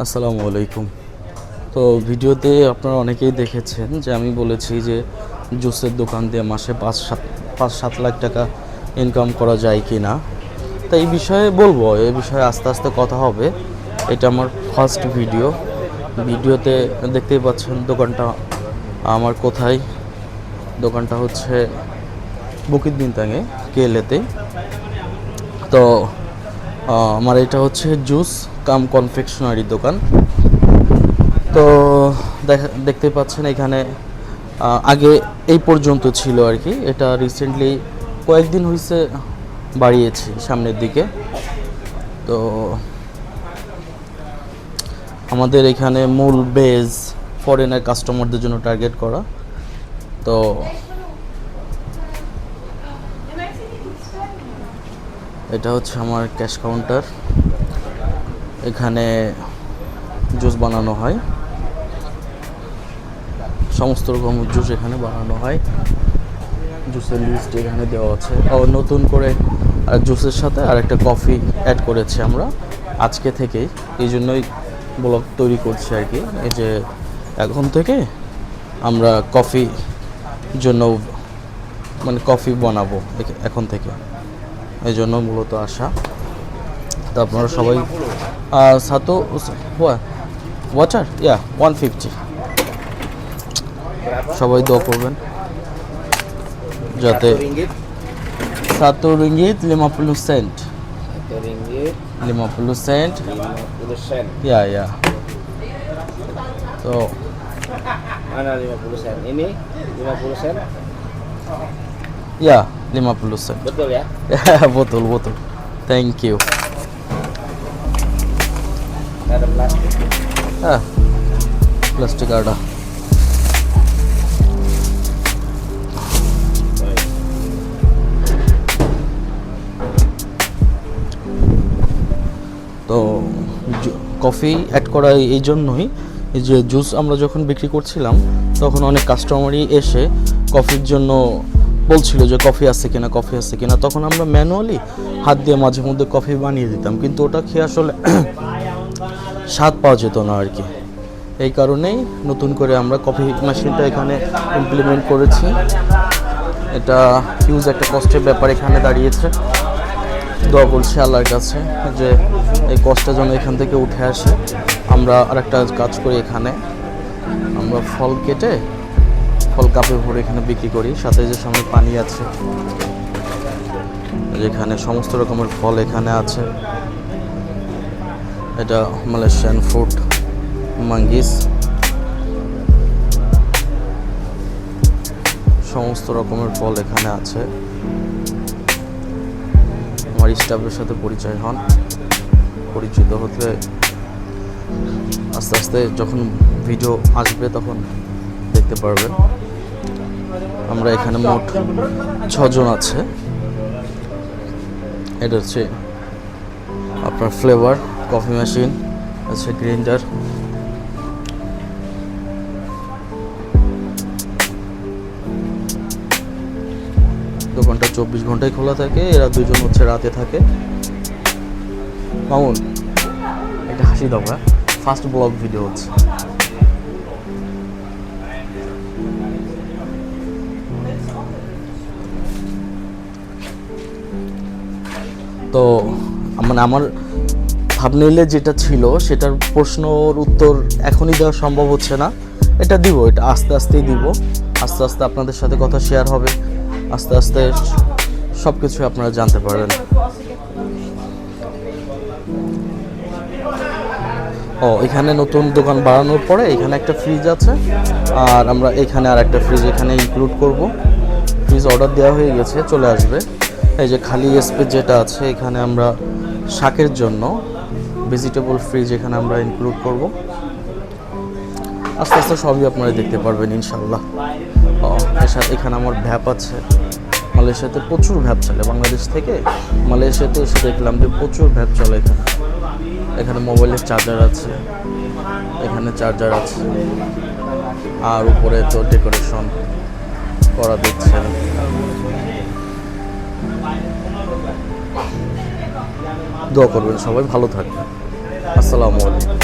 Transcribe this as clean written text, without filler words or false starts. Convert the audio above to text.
আসসালামু আলাইকুম। তো ভিডিওতে আপনারা অনেকেই দেখেছেন যে আমি বলেছি যে জুসের দোকান দিয়ে মাসে 5-7 লাখ টাকা ইনকাম করা যায় কি না। তো এই বিষয়ে বলবো, এই বিষয়ে আস্তে আস্তে কথা হবে। এটা আমার ফার্স্ট ভিডিওতে দেখতেই পাচ্ছেন দোকানটা আমার কোথায়। দোকানটা হচ্ছে বুকিত বিনতাঙে কেলেতে। তো আমার এটা হচ্ছে জুস কাম কনফেকশনারি দোকান। তো দেখতে পাচ্ছেন এখানে আগে এই পর্যন্ত ছিল আর কি। এটা রিসেন্টলি কয়েকদিন হয়েছে বাড়িয়েছি সামনের দিকে। তো আমাদের এখানে মূল বেজ ফরেনার কাস্টমারদের জন্য টার্গেট করা। তো এটা হচ্ছে আমার ক্যাশ কাউন্টার। এখানে জুস বানানো হয়, সমস্ত রকম জুস এখানে বানানো হয়। জুসের লিস্ট এখানে দেওয়া আছে। নতুন করে আর জুসের সাথে আরেকটা কফি অ্যাড করেছি আমরা আজকে থেকেই, এই জন্যই ব্লগ তৈরি করছি আর কি। এই যে এখন থেকে আমরা কফি জন্য মানে কফি বানাবো এখন থেকে, এই জন্য মূলত আসা। তো আপনারা সবাই সাতো ওয়াটার 150 সবাই দোয়া করবেন যাতে 1 ringgit 50 sen. Ya. So Mana 50 sen? Ini 50 sen? ya 50 sen. Betul ya? betul. Thank you. Ada plastik. Plastik ada. তো কফি অ্যাড করা এই জন্যই যে জুস আমরা যখন বিক্রি করছিলাম তখন অনেক কাস্টমারই এসে কফির জন্য বলছিল যে কফি আছে কিনা। তখন আমরা ম্যানুয়ালি হাত দিয়ে মাঝে মধ্যে কফি বানিয়ে দিতাম, কিন্তু ওটা খেয়ে আসলে স্বাদ পাওয়া যেত না আর কি। এই কারণেই নতুন করে আমরা কফি মেশিনটা এখানে ইমপ্লিমেন্ট করেছি। এটা হিউজ একটা কষ্টের ব্যাপার এখানে দাঁড়িয়েছে। দোয়া করছি আল্লাহর কাছে যে এই কষ্টটা যেন এখান থেকে উঠে আসে। আমরা আরেকটা কাজ করি, এখানে আমরা ফল কেটে ফল কাপে ভরে এখানে বিক্রি করি। সাথে যে সামনে পানি আছে, যেখানে সমস্ত রকমের ফল এখানে আছে। এটা মালয়েশিয়ান ফ্রুট মাঙ্গিস, সমস্ত রকমের ফল এখানে আছে। আমার স্টাফের সাথে পরিচয় হন, পরিচিত হতে আস্তে আস্তে যখন ভিডিও আসবে তখন দেখতে পারবেন। আমরা এখানে মোট 6 জন আছে। এটা হচ্ছে আপনার ফ্লেভার কফি মেশিন আছে, গ্রাইন্ডার। দোকানটা 24 ঘন্টায় খোলা থাকে। এরা দুজন হচ্ছে রাতে থাকে। মামুন একটা হাসি দাও, ফার্স্ট ব্লগ ভিডিও হচ্ছে। তো মানে আমার থাম্বনেইলে যেটা ছিল সেটার প্রশ্নর উত্তর এখনই দেওয়া সম্ভব হচ্ছে না। এটা দিব, এটা আস্তে আস্তেই দিব। আস্তে আস্তে আপনাদের সাথে কথা শেয়ার হবে, আস্তে আস্তে সব কিছু আপনারা জানতে পারবেন। এখানে নতুন দোকান বাড়ানোর পরে এখানে একটা ফ্রিজ আছে, আর আমরা এখানে আর একটা ফ্রিজ এখানে ইনক্লুড করব। ফ্রিজ অর্ডার দেওয়া হয়ে গেছে, চলে আসবে। এই যে খালি স্পেস যেটা আছে এখানে আমরা শাকের জন্য ভেজিটেবল ফ্রিজ এখানে আমরা ইনক্লুড করব। আস্তে আস্তে সবই আপনারা দেখতে পারবেন ইনশাল্লাহ। এখানে আমার ভ্যাপ আছে। মালয়েশিয়াতে প্রচুর ভ্যাপ চলে, বাংলাদেশ থেকে মালয়েশিয়াতে এসে দেখলাম যে প্রচুর ভ্যাপ চলে এখানে। এখানে মোবাইলের চার্জার আছে, এখানে চার্জার আছে, আর উপরে তো ডেকোরেশন করা দিচ্ছে। দোয়া করবেন, সবাই ভালো থাকবেন। আসসালামু আলাইকুম।